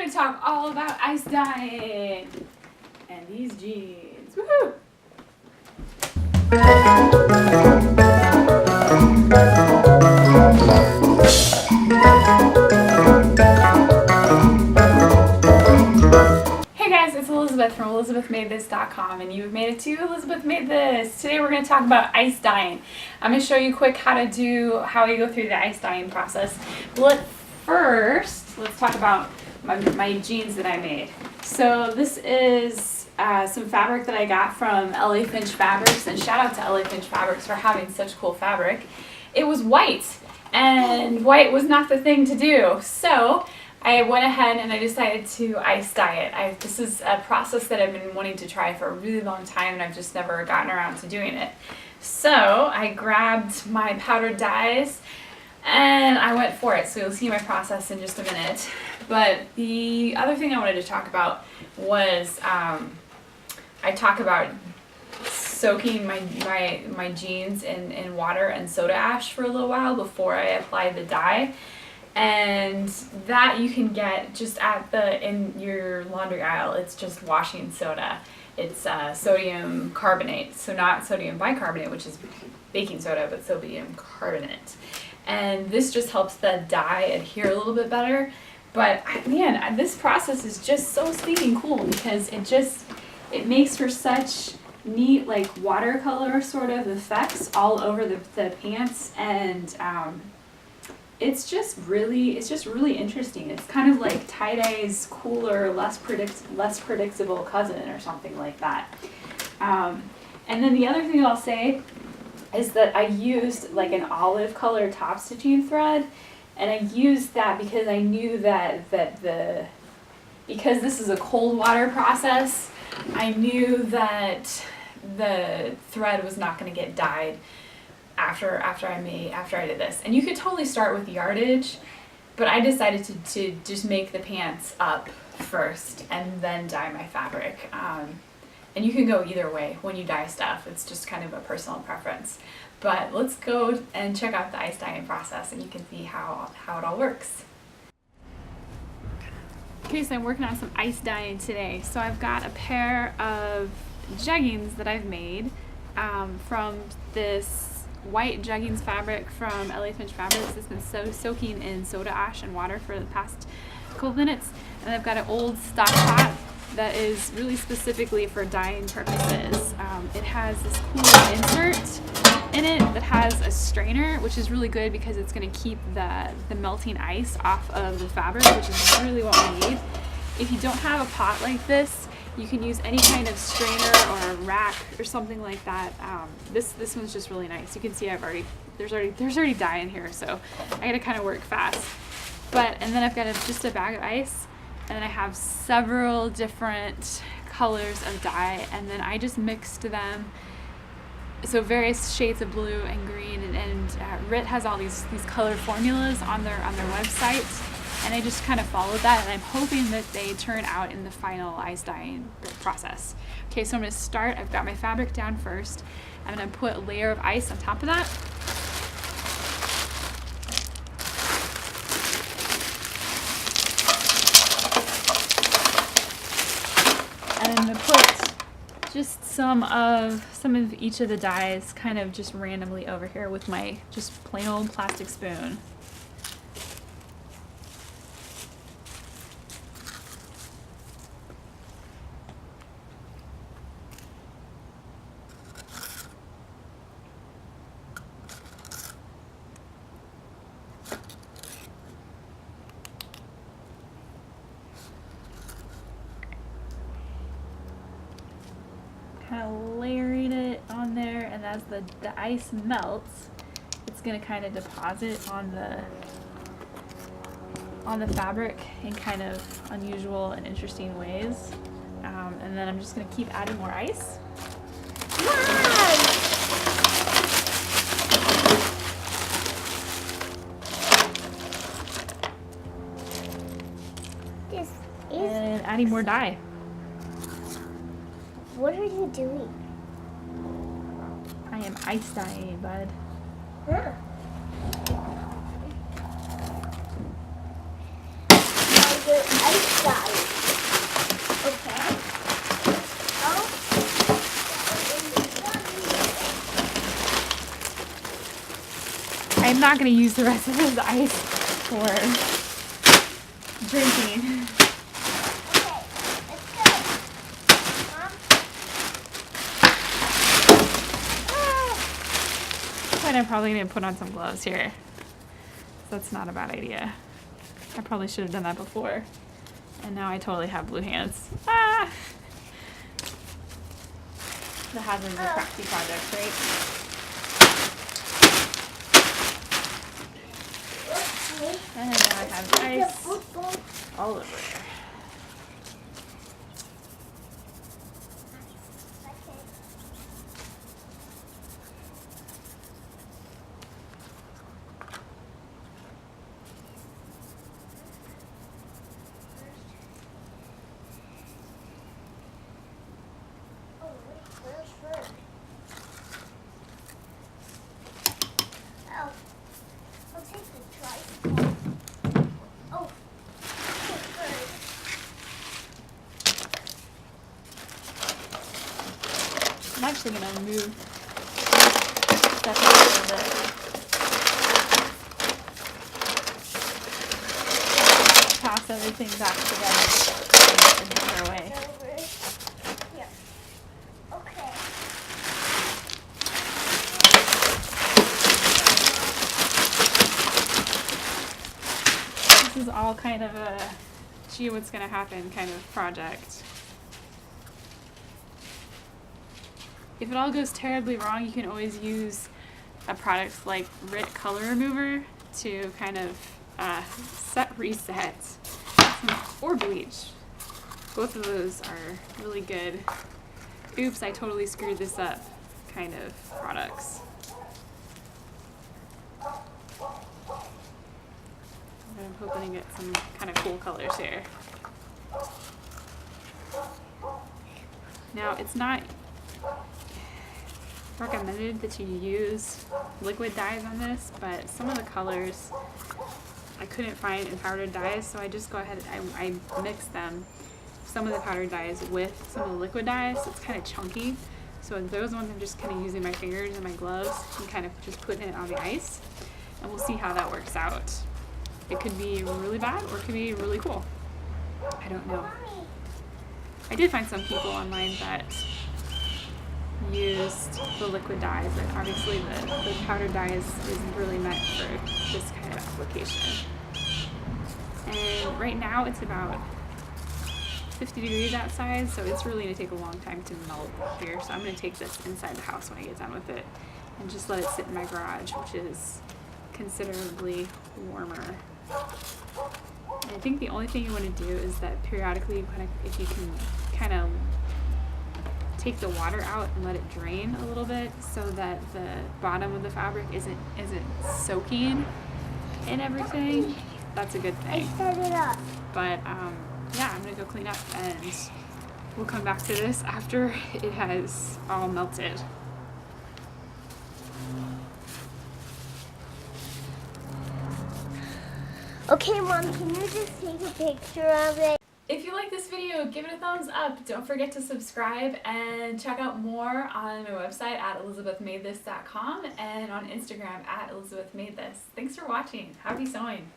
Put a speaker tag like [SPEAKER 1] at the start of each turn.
[SPEAKER 1] going to talk all about ice dyeing and these jeans. Woohoo! Hey guys, it's Elizabeth from ElizabethMadeThis.com, and you've made it to Elizabeth Made This. Today we're going to talk about ice dyeing. I'm going to show you quick how you go through the ice dyeing process. But first, let's talk about my jeans that I made. So this is some fabric that I got from Finch Fabrics, and shout out to Finch Fabrics for having such cool fabric. It was white, and white was not the thing to do. So I went ahead and I decided to ice dye it. This is a process that I've been wanting to try for a really long time, and I've just never gotten around to doing it. So I grabbed my powdered dyes and I went for it. So you'll see my process in just a minute. But the other thing I wanted to talk about was I talk about soaking my jeans in water and soda ash for a little while before I apply the dye. And that you can get just in your laundry aisle. It's just washing soda. It's sodium carbonate, so not sodium bicarbonate, which is baking soda, but sodium carbonate. And this just helps the dye adhere a little bit better. But man, this process is just so stinking cool because it makes for such neat, like, watercolor sort of effects all over the pants, and it's just really interesting. It's kind of like tie-dye's cooler, less predictable cousin or something like that. And then the other thing I'll say is that I used like an olive color top stitching thread, and I used that because I knew because this is a cold water process, I knew that the thread was not going to get dyed after I did this. And you could totally start with yardage, but I decided to just make the pants up first and then dye my fabric. And you can go either way when you dye stuff. It's just kind of a personal preference. But let's go and check out the ice dyeing process, and you can see how it all works. Okay, so I'm working on some ice dyeing today. So I've got a pair of jeggings that I've made from this white jeggings fabric from Finch Fabrics. It's been soaking in soda ash and water for the past couple minutes. And I've got an old stock pot that is really specifically for dyeing purposes. It has this cool insert in it that has a strainer, which is really good because it's going to keep the melting ice off of the fabric, which is really what we need. If you don't have a pot like this, you can use any kind of strainer or a rack or something like that. This one's just really nice. You can see there's already dye in here, so I gotta kind of work fast. And then I've got just a bag of ice, and then I have several different colors of dye, and then I just mixed them. So various shades of blue and green, and RIT has all these color formulas on their website. And I just kind of followed that, and I'm hoping that they turn out in the final ice dyeing process. Okay, so I'm going to start. I've got my fabric down first. I'm going to put a layer of ice on top of that. And I'm going to put just some of each of the dyes kind of just randomly over here with my just plain old plastic spoon. Kind of layering it on there, and as the ice melts, it's going to kind of deposit on the fabric in kind of unusual and interesting ways. And then I'm just going to keep adding more ice. And adding more dye.
[SPEAKER 2] What are you doing?
[SPEAKER 1] I am ice dyeing, bud.
[SPEAKER 2] Huh. Ice guys. Okay. Oh.
[SPEAKER 1] I'm not going to use the rest of this ice for drinking.
[SPEAKER 2] Okay, let's go. Mom.
[SPEAKER 1] But I'm probably going to put on some gloves here. That's not a bad idea. I probably should have done that before. And now I totally have blue hands. Ah! The hazards of crafty projects, right? And now I have ice all over there.
[SPEAKER 2] Oh, I'll take the tricycle. Oh, first.
[SPEAKER 1] I'm actually going to move stuff a little bit. Toss everything back together in a different way.
[SPEAKER 2] Over here. Okay.
[SPEAKER 1] This is all kind of a gee, what's going to happen kind of project. If it all goes terribly wrong, you can always use a product like RIT Color Remover to kind of reset, or bleach. Both of those are really good. Oops, I totally screwed this up kind of products. I'm hoping to get some kind of cool colors here. Now, it's not recommended that you use liquid dyes on this, but some of the colors I couldn't find in powdered dyes, so I just go ahead and I mix them, some of the powdered dyes with some of the liquid dyes, so it's kind of chunky. So those ones I'm just kind of using my fingers and my gloves and kind of just putting it on the ice, and we'll see how that works out. It could be really bad or it could be really cool. I don't know. I did find some people online that used the liquid dyes, but obviously the powdered dyes is really meant for this kind of application. And right now it's about 50 degrees outside, so it's really going to take a long time to melt here. So I'm going to take this inside the house when I get done with it and just let it sit in my garage, which is considerably warmer. And I think the only thing you want to do is that periodically, if you can kind of take the water out and let it drain a little bit so that the bottom of the fabric isn't soaking in everything, that's a good thing.
[SPEAKER 2] I set it up.
[SPEAKER 1] But yeah, I'm gonna go clean up and we'll come back to this after it has all melted.
[SPEAKER 2] Okay, Mom, can you just take a picture of it?
[SPEAKER 1] If you like this video, give it a thumbs up. Don't forget to subscribe and check out more on my website at elizabethmadethis.com and on Instagram at elizabethmadethis. Thanks for watching. Happy sewing.